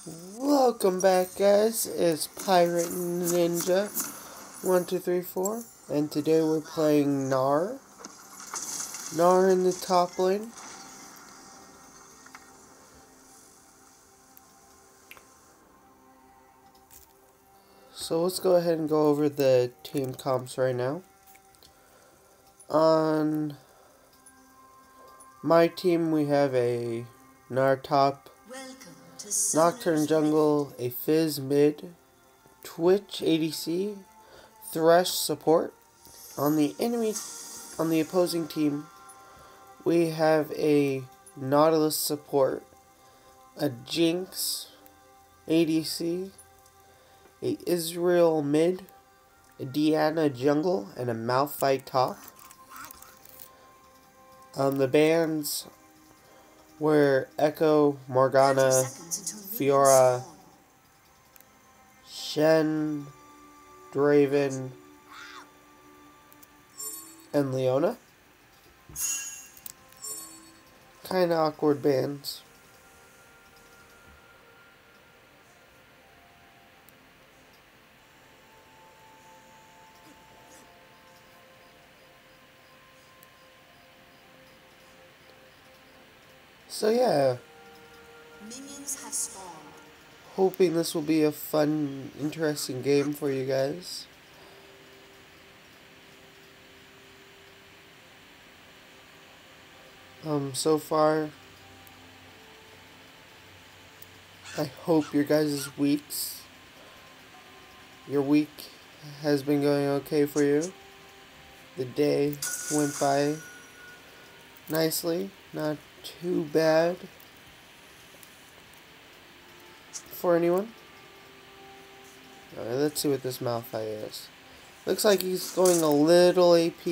Welcome back, guys. It's Pirate Ninja 1234, and today we're playing Gnar in the top lane. So let's go ahead and go over the team comps right now. On my team, we have a Gnar Top, Nocturne Jungle, a Fizz mid, Twitch ADC, Thresh support. On the opposing team, we have a Nautilus support, a Jinx ADC, a Israel mid, a Diana jungle, and a Malphite top. The bans were Echo, Morgana, Fiora, Shen, Draven, and Leona. Kinda awkward bans. So yeah, Minions have spawned. Hoping this will be a fun, interesting game for you guys. So far, I hope your your week has been going okay for you. The day went by nicely, not too bad for anyone. Alright, let's see what this Malphite is. Looks like he's going a little AP,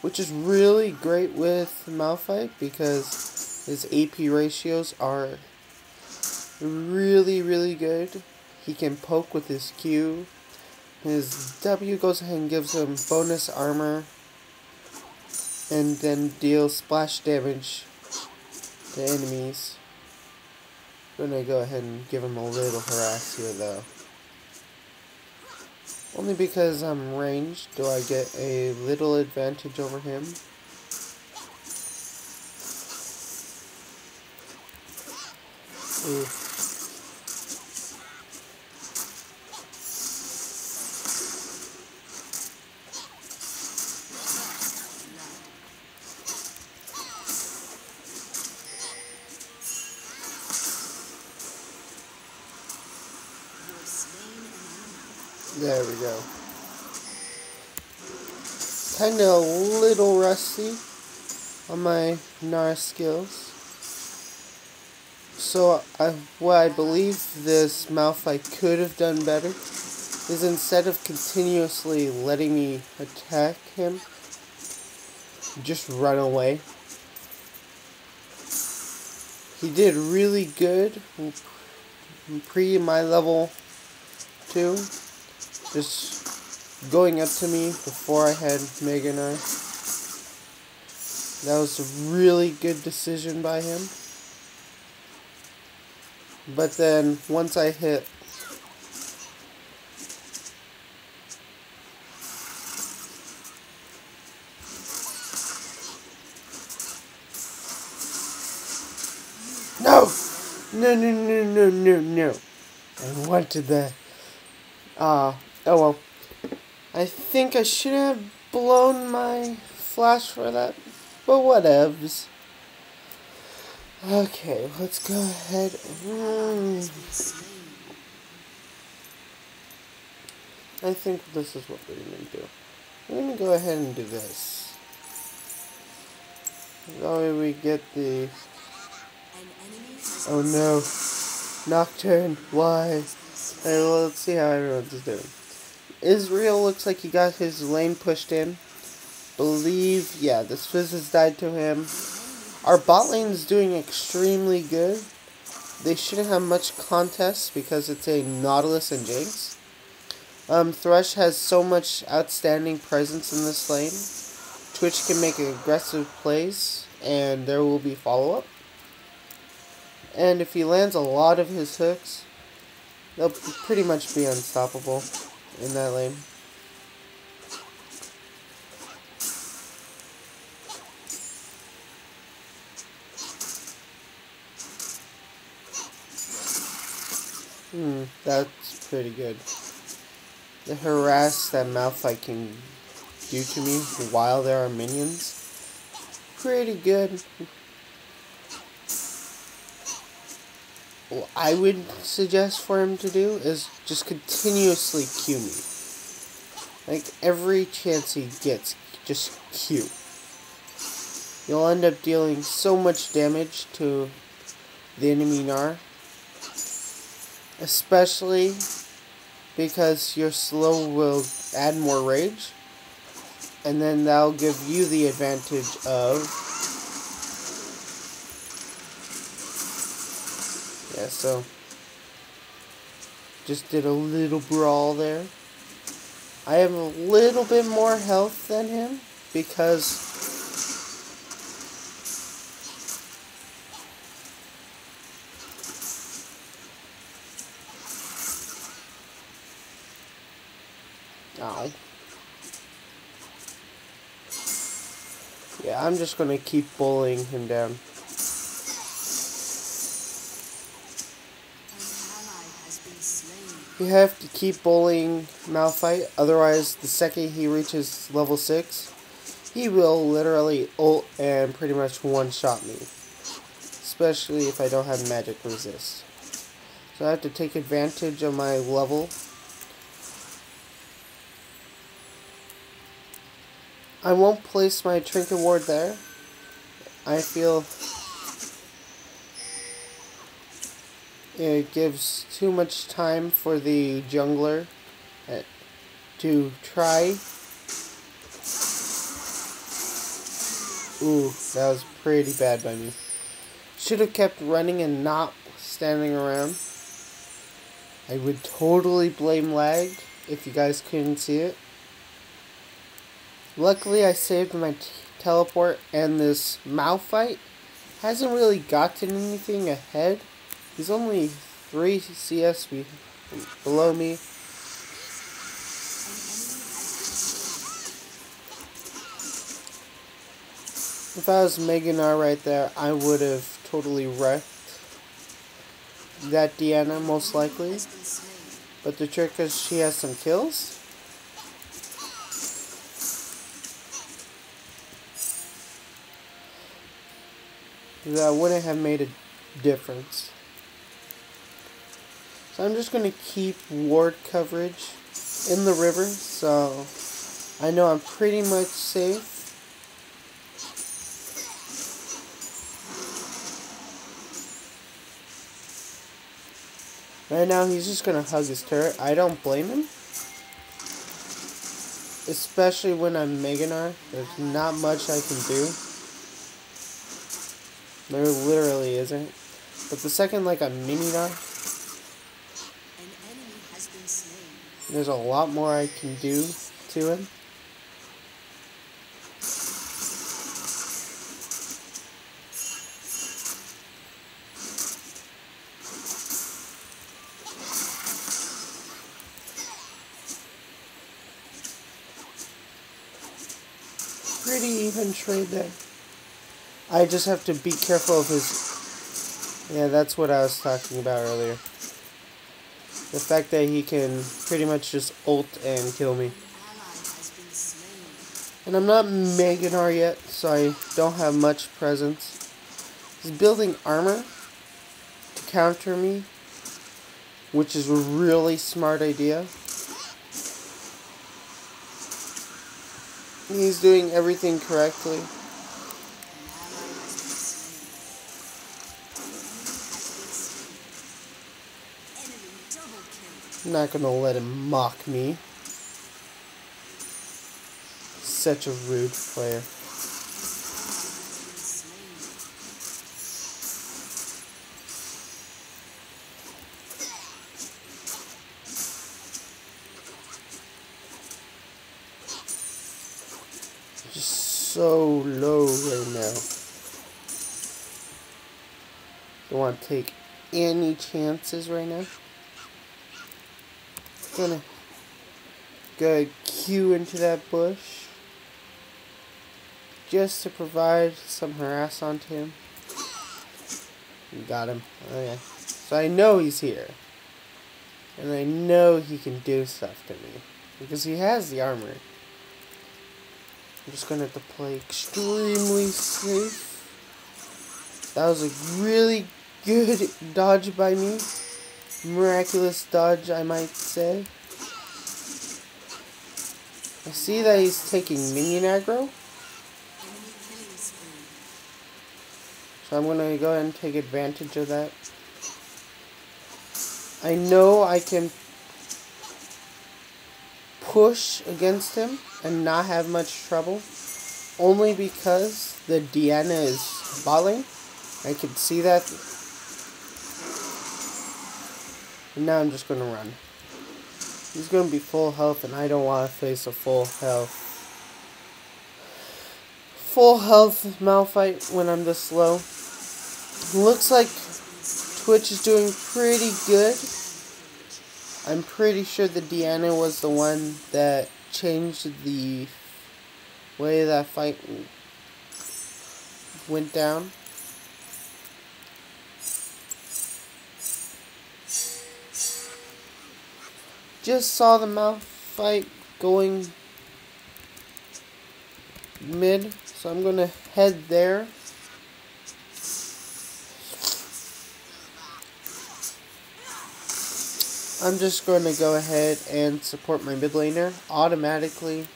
which is really great with Malphite because his AP ratios are really good. He can poke with his Q. His W goes ahead and gives him bonus armor and then deals splash damage to enemies. I'm gonna go ahead and give him a little harass here though. Only because I'm ranged do I get a little advantage over him. Ooh. There we go. Kinda a little rusty on my Gnar skills. So what I believe this Malphite could have done better is instead of continuously letting me attack him, just run away. He did really good pre my level 2. Just going up to me before I had Mega Gnar. That was a really good decision by him. But then once I hit No! I wanted that. Oh well. I think I should have blown my flash for that, but whatevs. Okay, let's go ahead and... I think this is what we're going to do. We're going to go ahead and do this. That way we get the... Oh no. Nocturne, why? Alright, well, let's see how everyone's doing. Israel looks like he got his lane pushed in. Believe, yeah, this Fizz has died to him. Our bot lane is doing extremely good. They shouldn't have much contest because it's a Nautilus and Jinx. Thresh has so much outstanding presence in this lane. Twitch can make aggressive plays, and there will be follow-up. And if he lands a lot of his hooks, they'll pretty much be unstoppable in that lane. That's pretty good. The harass that Malphite can do to me while there are minions, pretty good. What I would suggest for him to do is just continuously Q me. Like, every chance he gets, just Q. You'll end up dealing so much damage to the enemy Gnar. Especially because your slow will add more rage. And then that'll give you the advantage of... Yeah, so... Just did a little brawl there. I have a little bit more health than him because... Ow. Yeah, I'm just gonna keep bullying him down. You have to keep bullying Malphite, otherwise the second he reaches level 6, he will literally ult and pretty much one-shot me. Especially if I don't have magic resist. So I have to take advantage of my level. I won't place my trinket ward there. I feel it gives too much time for the jungler to try. Ooh, that was pretty bad by me. Should have kept running and not standing around. I would totally blame lag if you guys couldn't see it. Luckily, I saved my teleport, and this Malphite hasn't really gotten anything ahead. He's only 3 CS below me. If I was Gnar right there, I would have totally wrecked that Diana, most likely. But the trick is she has some kills. That wouldn't have made a difference. So I'm just going to keep ward coverage in the river, so I know I'm pretty much safe. Right now he's just going to hug his turret. I don't blame him. Especially when I'm Gnar. There's not much I can do. There literally isn't. But the second like a mini-Gnar, there's a lot more I can do to him. Pretty even trade there. I just have to be careful of his... Yeah, that's what I was talking about earlier. The fact that he can pretty much just ult and kill me. And I'm not Gnar yet, so I don't have much presence. He's building armor to counter me, which is a really smart idea. He's doing everything correctly. I'm not gonna let him mock me. Such a rude player. Just so low right now. Don't want to take any chances right now. Gonna go Q into that bush just to provide some harass onto him. Got him. Okay. So I know he's here. And I know he can do stuff to me. Because he has the armor. I'm just gonna have to play extremely safe. That was a really good dodge by me. Miraculous dodge, I might say. I see that he's taking minion aggro. So I'm gonna go ahead and take advantage of that. I know I can push against him and not have much trouble. Only because the Diana is balling. I can see that. And now I'm just gonna run. He's gonna be full health and I don't want to face a full health Malphite when I'm this low. Looks like Twitch is doing pretty good. I'm pretty sure the Diana was the one that changed the way that fight went down. Just saw the Malphite going mid, so I'm gonna head there. I'm just going to go ahead and support my mid laner automatically.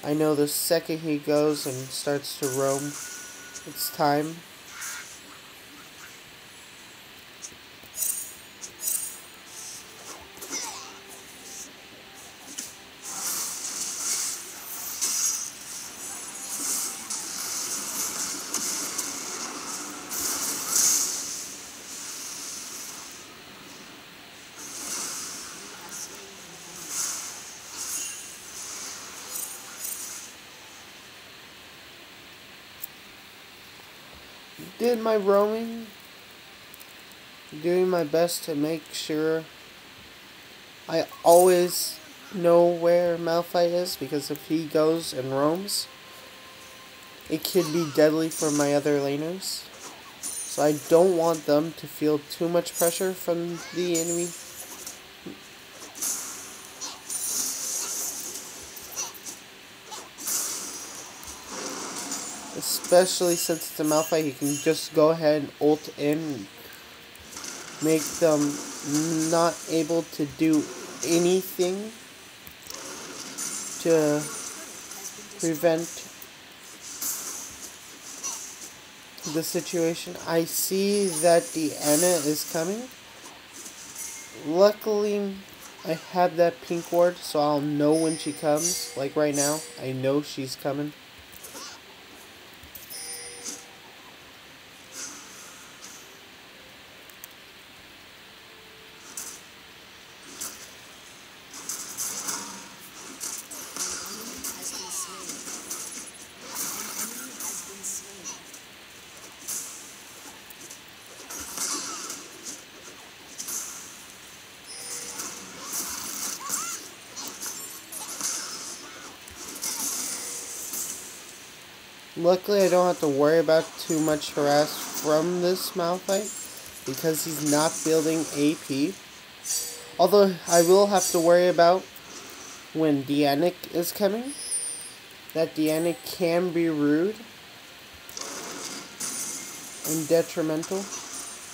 I know the second he goes and starts to roam, it's time. Did my roaming, doing my best to make sure I always know where Malphite is, because if he goes and roams, it could be deadly for my other laners. So I don't want them to feel too much pressure from the enemy. Especially since it's a Malphite, he can just go ahead and ult in, make them not able to do anything to prevent the situation. I see that the Anna is coming. Luckily, I have that pink ward, so I'll know when she comes. Like right now, I know she's coming. Luckily, I don't have to worry about too much harass from this Malphite because he's not building AP. Although, I will have to worry about when Dianic is coming. That Dianic can be rude and detrimental.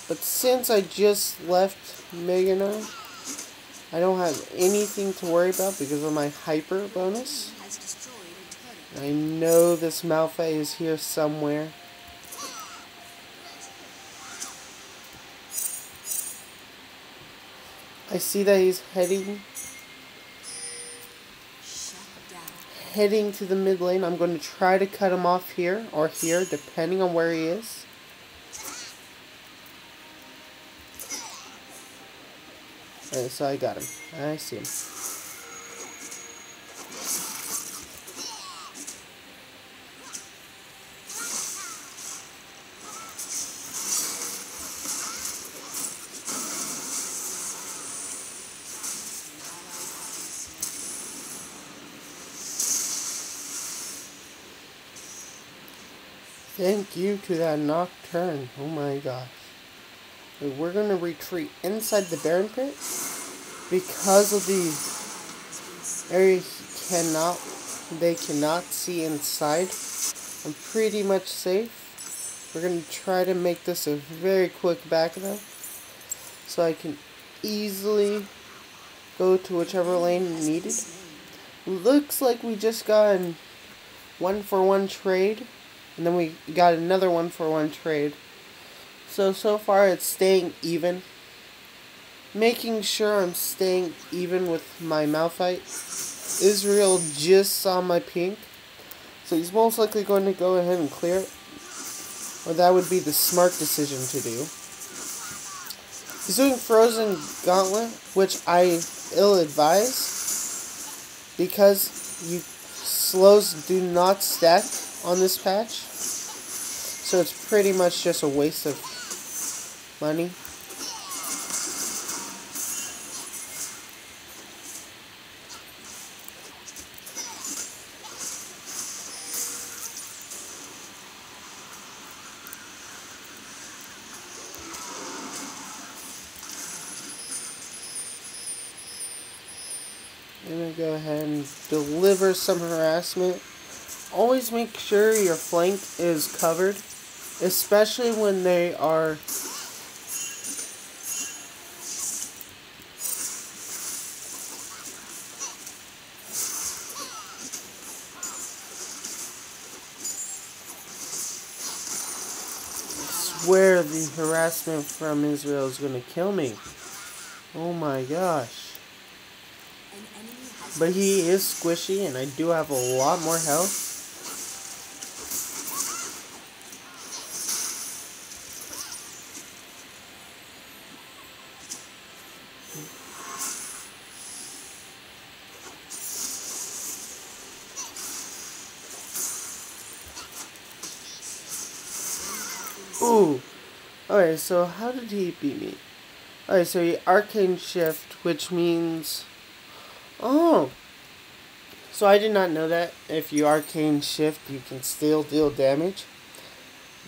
But since I just left Gnar, I don't have anything to worry about because of my hyper bonus. I know this Malphite is here somewhere. I see that he's heading to the mid lane. I'm going to try to cut him off here or here, depending on where he is. Alright, so I got him. I see him. Thank you to that Nocturne. Oh my gosh. We're going to retreat inside the Baron Pit. Because of the area they cannot see inside. I'm pretty much safe. We're going to try to make this a very quick back-up. So I can easily go to whichever lane needed. Looks like we just got a 1-for-1 trade. And then we got another 1-for-1 trade. So far it's staying even. Making sure I'm staying even with my Malphite. Israel just saw my pink. So he's most likely going to go ahead and clear it. Or that would be the smart decision to do. He's doing Frozen Gauntlet, which I ill-advise. Because slows do not stack on this patch. So it's pretty much just a waste of money. I'm going to go ahead and deliver some harassment. Always make sure your flank is covered, especially when they are swear the harassment from Israel is going to kill me. Oh my gosh. But he is squishy and I do have a lot more health. Ooh. Alright, so how did he beat me? Alright, so he Arcane Shift, which means... Oh! So I did not know that. If you Arcane Shift, you can still deal damage.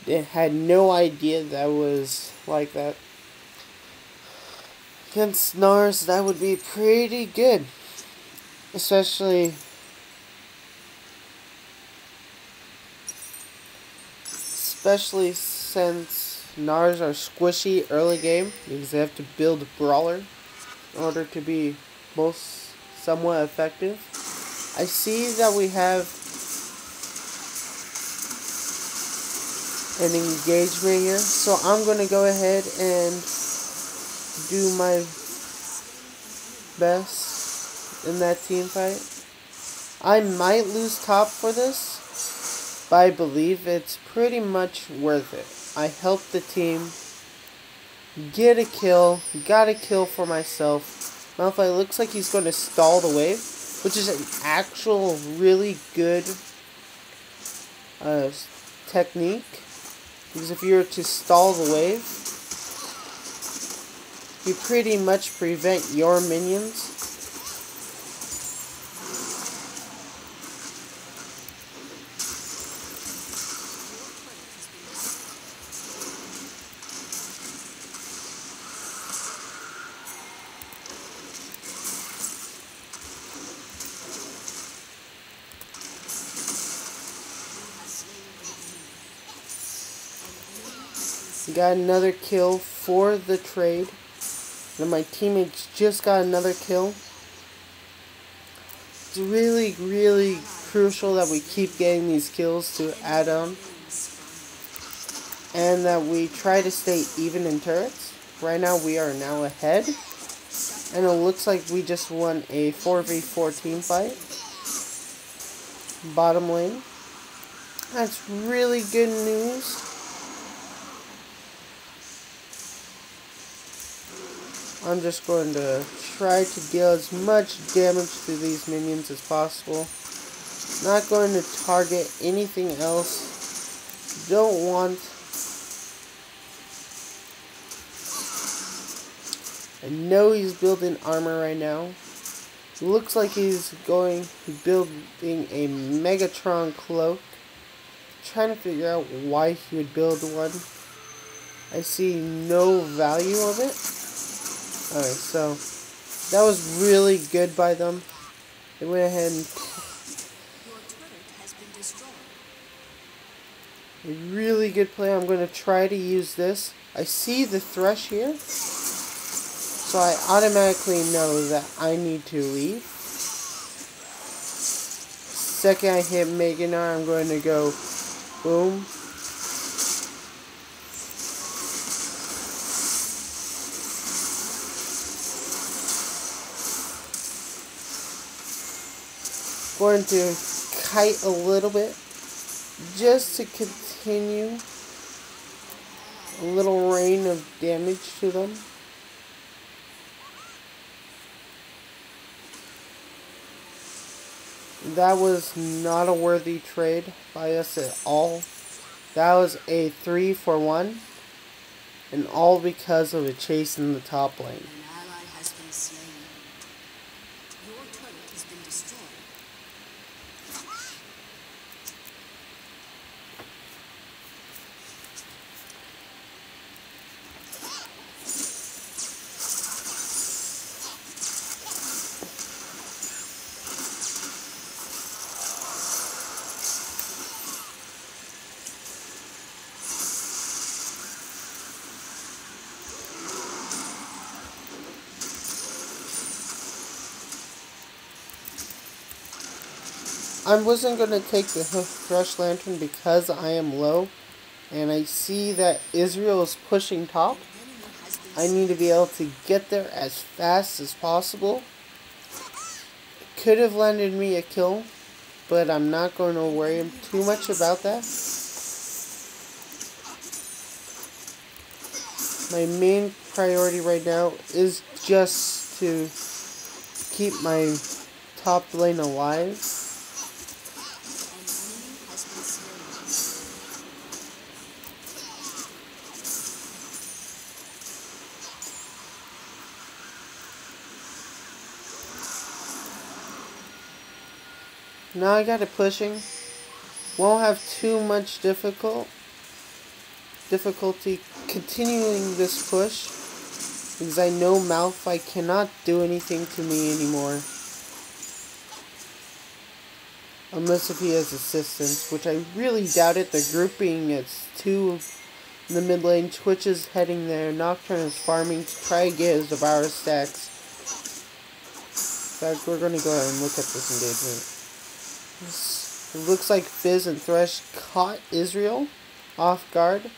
I had no idea that was like that. Against Gnars, that would be pretty good. Especially... since Gnars are squishy early game, because they have to build a brawler in order to be most somewhat effective. I see that we have an engagement here, so I'm going to go ahead and do my best in that team fight. I might lose top for this, but I believe it's pretty much worth it. I helped the team get a kill, got a kill for myself. Malphite looks like he's going to stall the wave, which is an actual really good technique. Because if you were to stall the wave, you pretty much prevent your minions got another kill for the trade. And my teammates just got another kill. It's really, really crucial that we keep getting these kills to add on. And that we try to stay even in turrets. Right now we are now ahead. And it looks like we just won a 4v4 team fight. Bottom lane. That's really good news. I'm just going to try to deal as much damage to these minions as possible. Not going to target anything else. Don't want... I know he's building armor right now. Looks like he's building a Megatron cloak. trying to figure out why he would build one. I see no value of it. Alright, so that was really good by them. They went ahead and Your turret has been destroyed. a really good play. I'm going to try to use this. I see the thresh here, so I automatically know that I need to leave. Second I hit Gnar, I'm going to go boom. Going to kite a little bit just to continue a little rain of damage to them. That was not a worthy trade by us at all. That was a 3-for-1, and all because of a chase in the top lane. An ally has been slain. Your turret has been destroyed. I wasn't going to take the Thresh Lantern because I am low, and I see that Israel is pushing top. I need to be able to get there as fast as possible. Could have landed me a kill, but I'm not going to worry too much about that. My main priority right now is just to keep my top lane alive. Now I got it pushing. Won't have too much difficulty continuing this push, because I know Malphite cannot do anything to me anymore. Unless if he has assistance, which I really doubt it. The grouping is 2 in the mid lane. Twitch is heading there. Nocturne is farming to try to get his Devour stacks. In fact, we're going to go ahead and look at this engagement. It looks like Fizz and Thresh caught Israel off guard.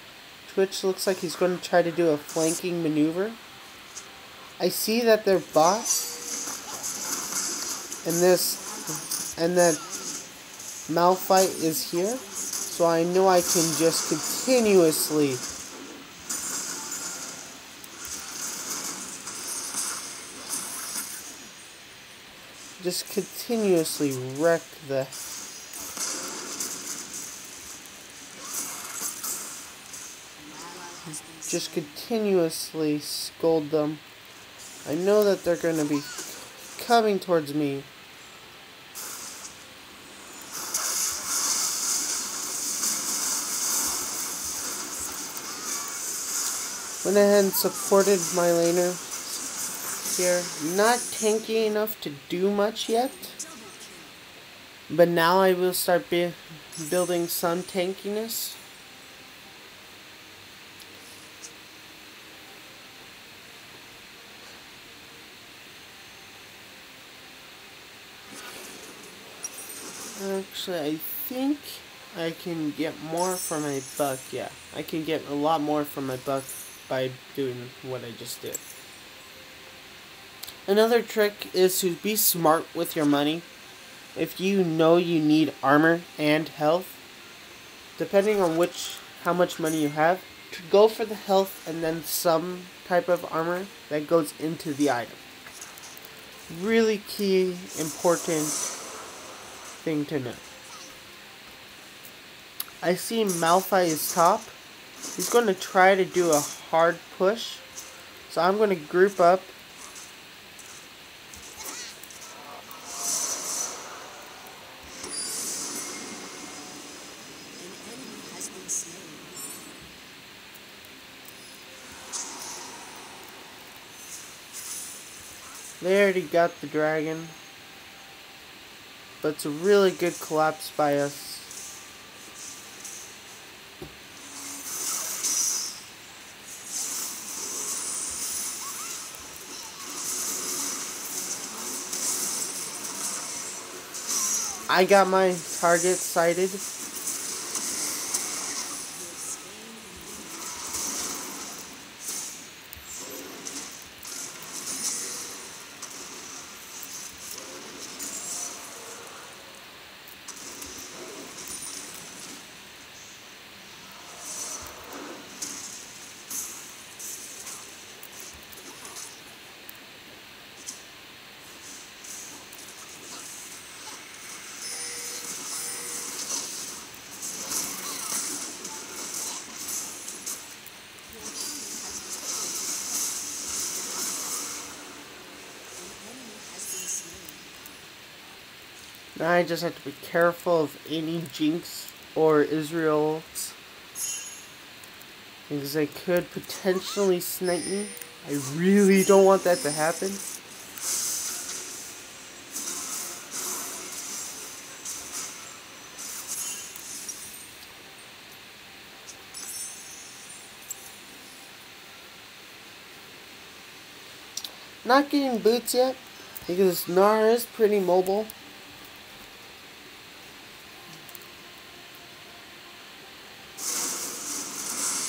Twitch looks like he's going to try to do a flanking maneuver. I see that they're bot, and that Malphite is here, so I know I can just continuously wreck the continuously scold them. I know that they're going to be coming towards me. Went ahead and supported my laner here. Not tanky enough to do much yet, but now I will start building some tankiness. Actually, I think I can get more from my buck. Yeah, I can get a lot more from my buck by doing what I just did. Another trick is to be smart with your money. If you know you need armor and health, depending on how much money you have, to go for the health and then some type of armor that goes into the item. Really key, important thing to know. I see Malphite is top. He's going to try to do a hard push, so I'm going to group up. They already got the dragon. But it's a really good collapse by us. I got my target sighted. Now I just have to be careful of any Jinx or Israels, because they could potentially snipe me. I really don't want that to happen. Not getting boots yet, because Gnar is pretty mobile.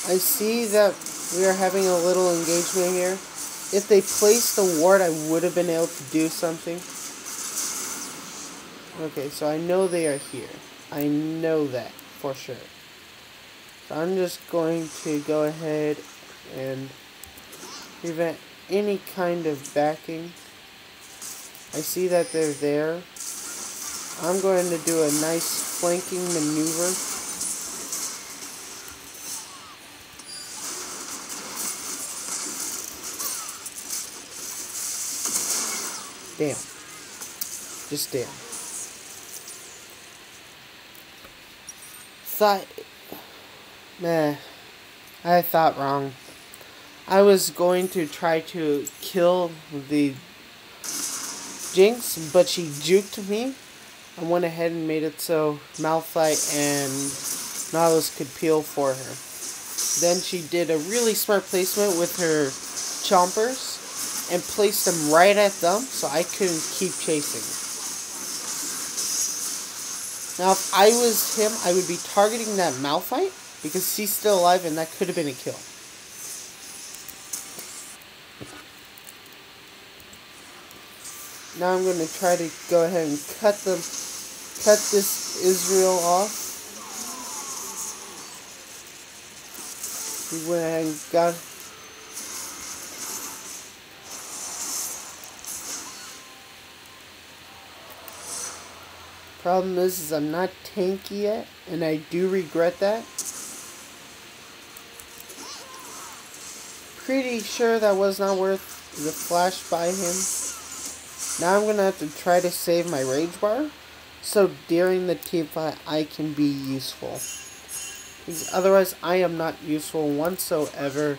I see that we are having a little engagement here. If they placed the ward, I would have been able to do something. Okay, so I know they are here. I know that for sure. So I'm just going to go ahead and prevent any kind of backing. I see that they're there. I'm going to do a nice flanking maneuver. Damn. Just damn. I thought wrong. I was going to try to kill the Jinx, but she juked me. I went ahead and made it so Malphite and Nautilus could peel for her. Then she did a really smart placement with her chompers and placed them right at them, so I couldn't keep chasing. Now, if I was him, I would be targeting that Malphite, because she's still alive and that could have been a kill. Now I'm going to try to go ahead and cut this Israel off. We went ahead and got... Problem is I'm not tanky yet, and I do regret that. Pretty sure that was not worth the flash by him. Now I'm gonna have to try to save my rage bar, so during the team fight I can be useful. Because otherwise I am not useful whatsoever.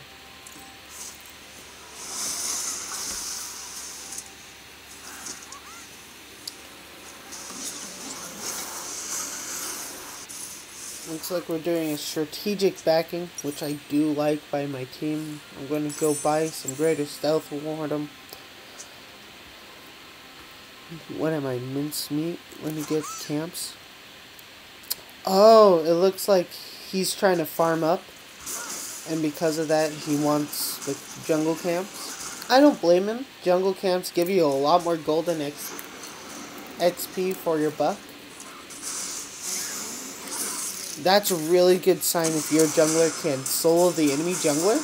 Looks like we're doing a strategic backing, which I do like by my team. I'm going to go buy some greater stealth wardum. What am I, mincemeat? Let me get camps. Oh, it looks like he's trying to farm up, and because of that he wants the jungle camps. I don't blame him. Jungle camps give you a lot more golden XP for your buck. That's a really good sign if your jungler can solo the enemy jungler.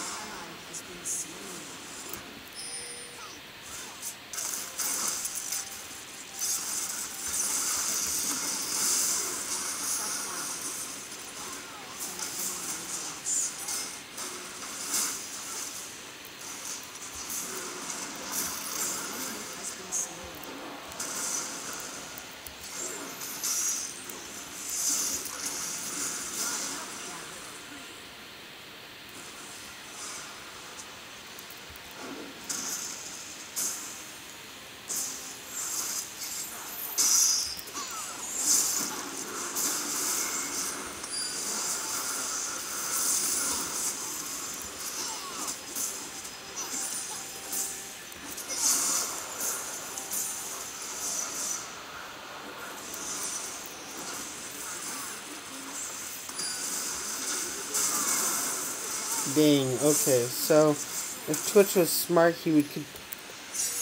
Dang, okay, so if Twitch was smart, he could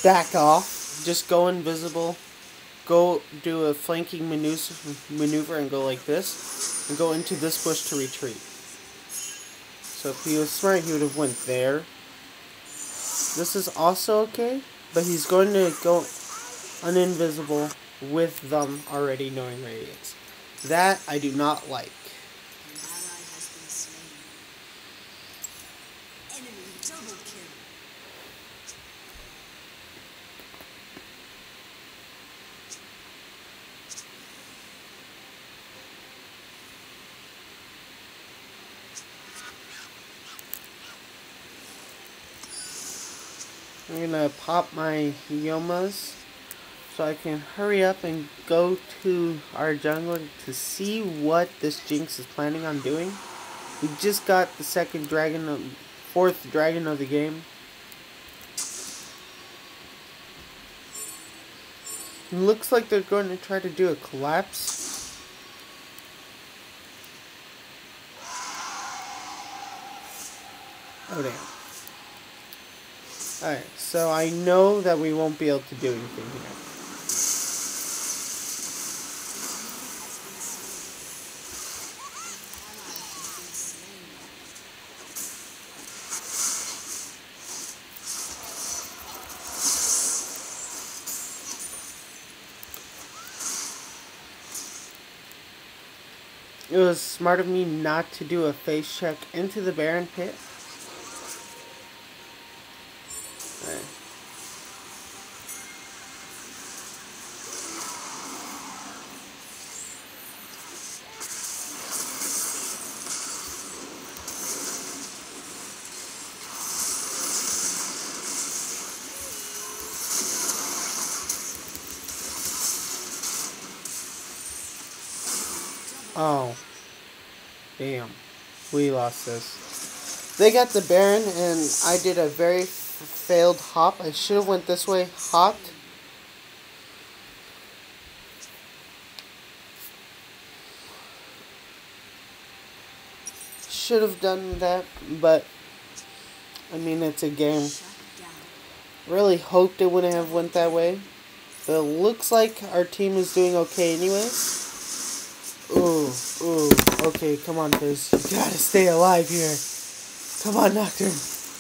back off, just go invisible, go do a flanking maneuver and go like this, and go into this bush to retreat. So if he was smart, he would have went there. This is also okay, but he's going to go uninvisible with them already knowing where he is. That I do not like. An ally has been slain. Enemy double kill. I'm gonna pop my Yomas so I can hurry up and go to our jungle to see what this Jinx is planning on doing. We just got the fourth dragon of the game. It looks like they're going to try to do a collapse. Oh damn. Alright, so I know that we won't be able to do anything here. It was smart of me not to do a face check into the Baron pit. Alright. Oh. Damn. We lost this. They got the Baron and I did a very failed hop. I should have went this way, hopped. Should have done that, but I mean it's a game. Really hoped it wouldn't have went that way. But it looks like our team is doing okay anyways. Ooh, okay, come on, Fizz. You gotta stay alive here. Come on, Nocturne.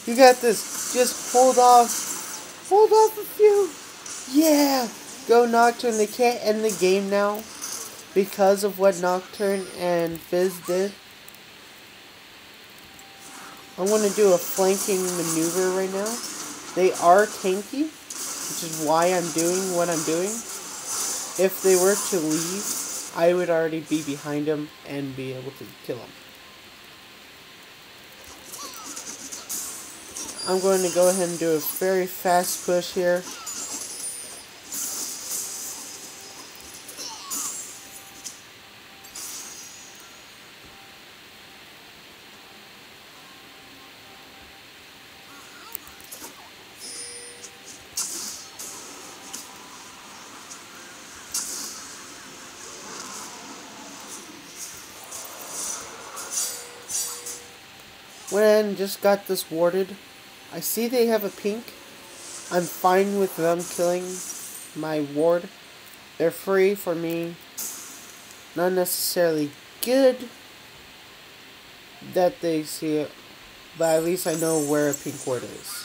You got this. Just hold off. Hold off a few. Yeah. Go, Nocturne. They can't end the game now because of what Nocturne and Fizz did. I'm going to do a flanking maneuver right now. They are tanky, which is why I'm doing what I'm doing. If they were to leave, I would already be behind them and be able to kill them. I'm going to go ahead and do a very fast push here. When just got this warded, I see they have a pink. I'm fine with them killing my ward. They're free for me. Not necessarily good that they see it, but at least I know where a pink ward is.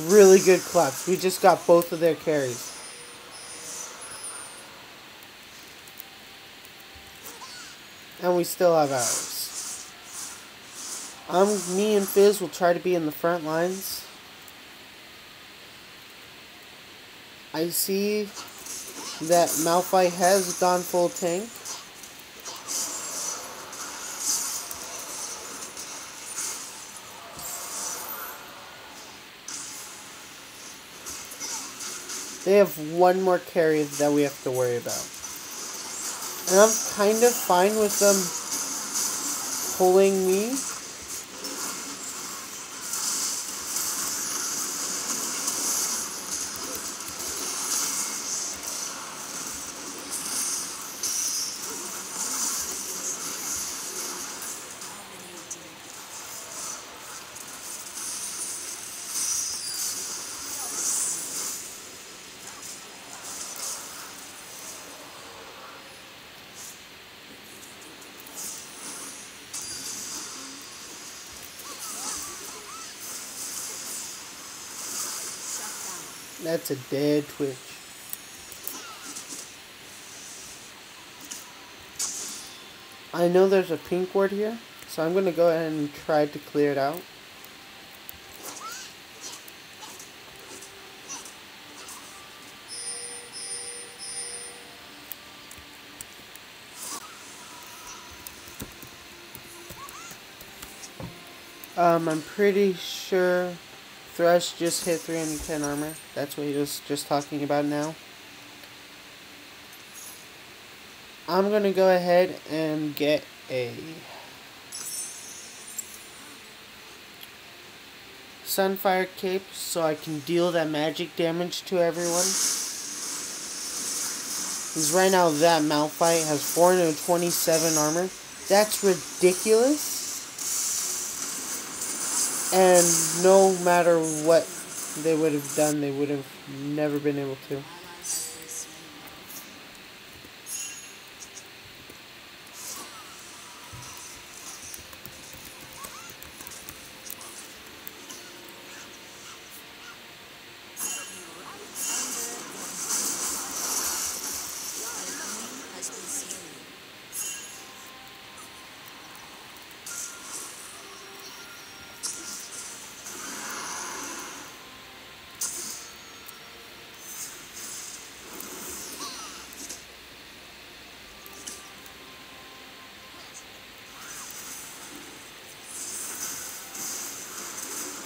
Really good collapse. We just got both of their carries. And we still have ours. Me and Fizz will try to be in the front lines. I see that Malphite has gone full tank. They have one more carry that we have to worry about. And I'm kind of fine with them pulling me. That's a dead Twitch. I know there's a pink ward here, so I'm going to go ahead and try to clear it out. I'm pretty sure Thresh just hit 310 armor. That's what he was just talking about now. I'm going to go ahead and get a Sunfire Cape so I can deal that magic damage to everyone. Because right now that Malphite has 427 armor. That's ridiculous. And no matter what they would have done, they would have never been able to.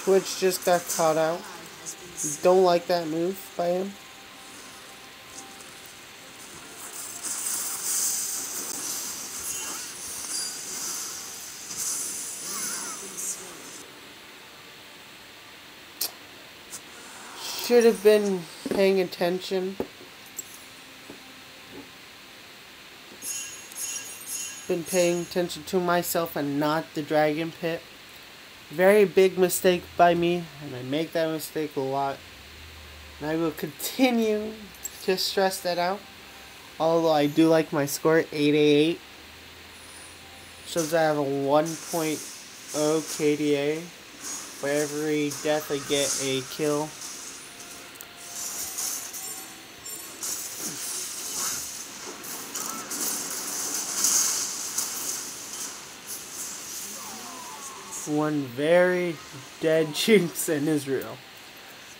Twitch just got caught out. Don't like that move by him. Should have been paying attention. Been paying attention to myself and not the dragon pit. Very big mistake by me, and I make that mistake a lot. And I will continue to stress that out. Although I do like my score, 888. Shows I have a 1.0 KDA. For every death I get a kill. One very dead Jinx in Israel.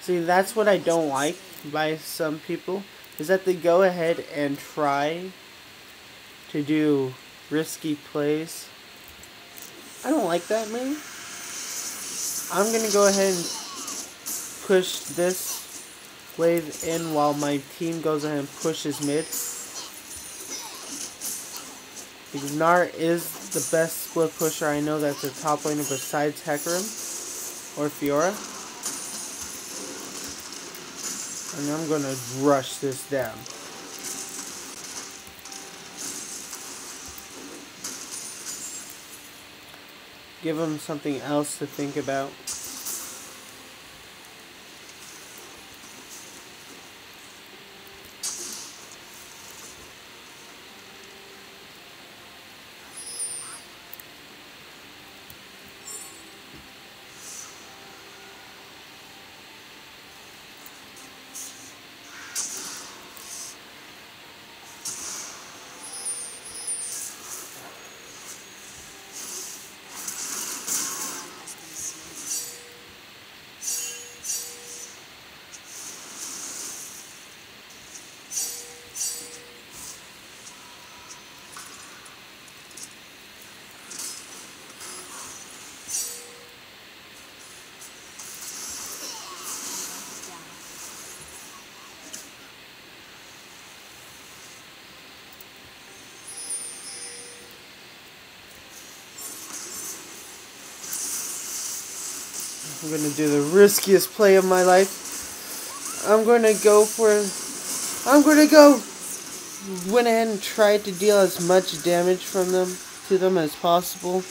See, that's what I don't like by some people, is that they go ahead and try to do risky plays. I don't like that move. I'm going to go ahead and push this wave in while my team goes ahead and pushes mid. Gnar is the best split pusher I know that's a top laner besides Hecarim or Fiora. And I'm gonna rush this down. Give him something else to think about. I'm gonna do the riskiest play of my life. I'm gonna went ahead and tried to deal as much damage to them as possible.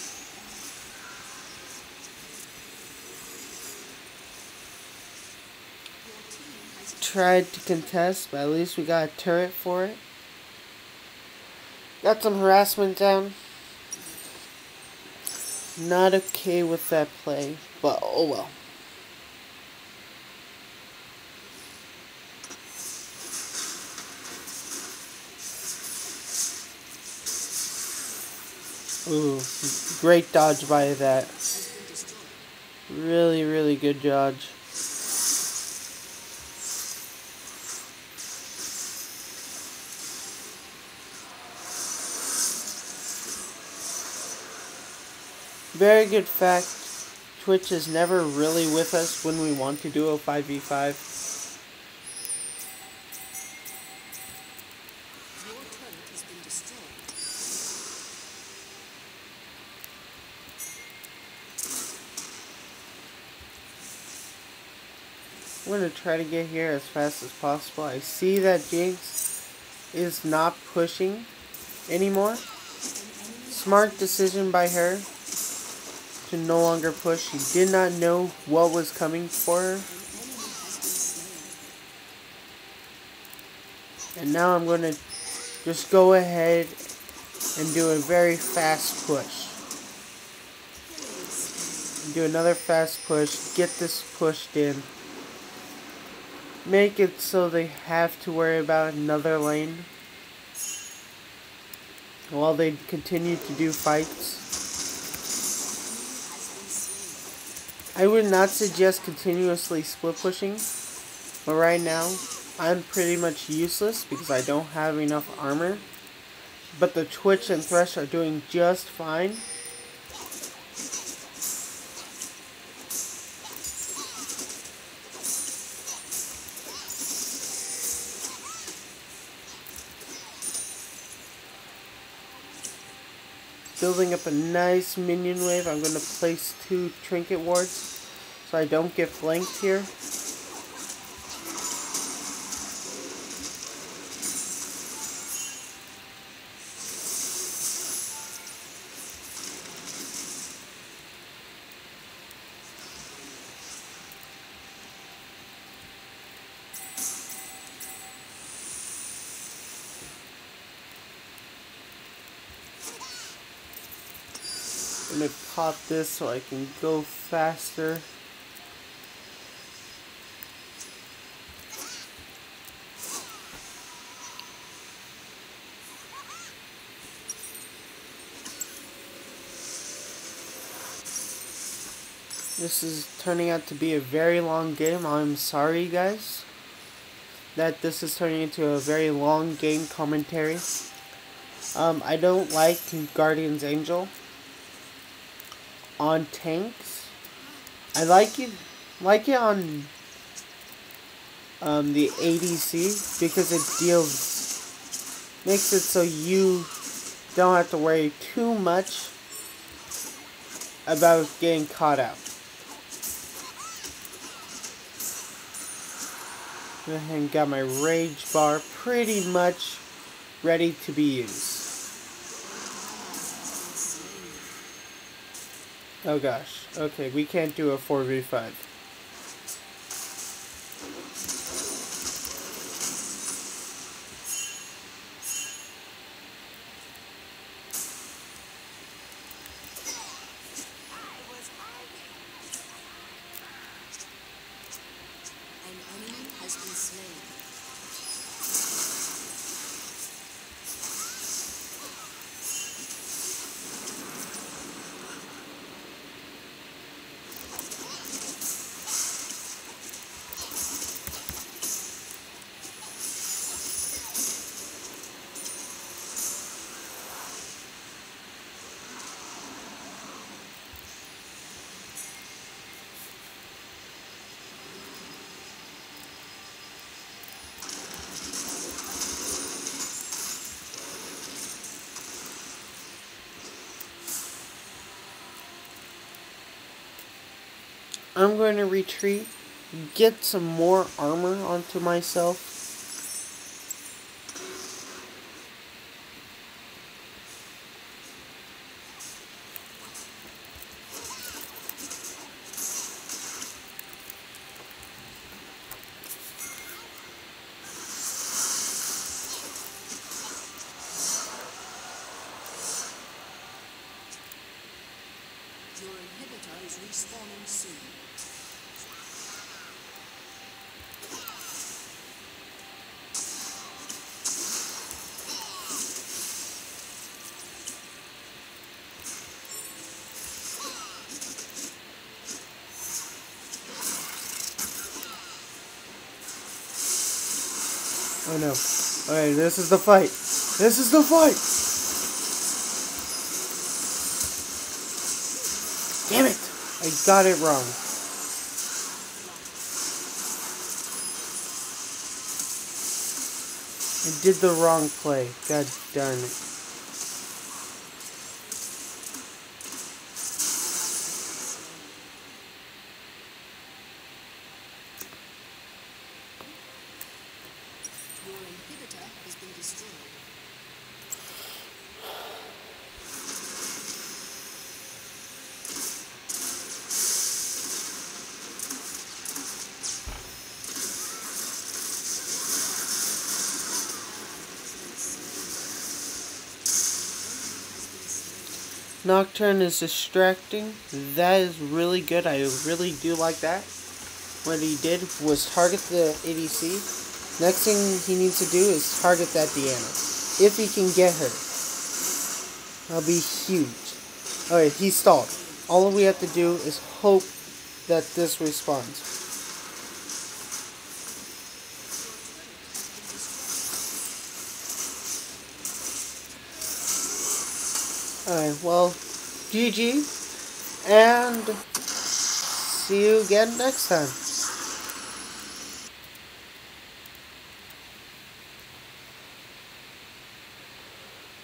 Tried to contest, but at least we got a turret for it. Got some harassment down. Not okay with that play, but oh well. Ooh, great dodge by that. has been destroyed. Really, really good dodge. Very good fact. Twitch is never really with us when we want to do a 5v5. Your turret has been destroyed. I'm going to try to get here as fast as possible. I see that Jinx is not pushing anymore. Smart decision by her to no longer push. She did not know what was coming for her. An enemy has been slain. And now I'm going to just go ahead and do a very fast push. Do another fast push. Get this pushed in. Make it so they have to worry about another lane while they continue to do fights. I would not suggest continuously split pushing, but right now I'm pretty much useless because I don't have enough armor. But the Twitch and Thresh are doing just fine. Building up a nice minion wave. I'm going to place 2 trinket wards so I don't get flanked here. I'm going to pop this so I can go faster. This is turning out to be a very long game. I'm sorry guys that this is turning into a very long game commentary. I don't like Guardian's Angel on tanks. I like it on the ADC because it makes it so you don't have to worry too much about getting caught out. And got my rage bar pretty much ready to be used. Oh gosh. Okay, we can't do a 4v5. An enemy has been slain. I'm going to retreat, get some more armor onto myself. Your inhibitor is respawning soon. Oh no. Alright, this is the fight. This is the fight! Damn it! I got it wrong. I did the wrong play. God darn it. Your inhibitor has been destroyed. Nocturne is distracting. That is really good. I really do like that. What he did was target the ADC. Next thing he needs to do is target that Diana. If he can get her, that'll be huge. Alright, he stalled. All we have to do is hope that this responds. Alright, well, GG, and see you again next time.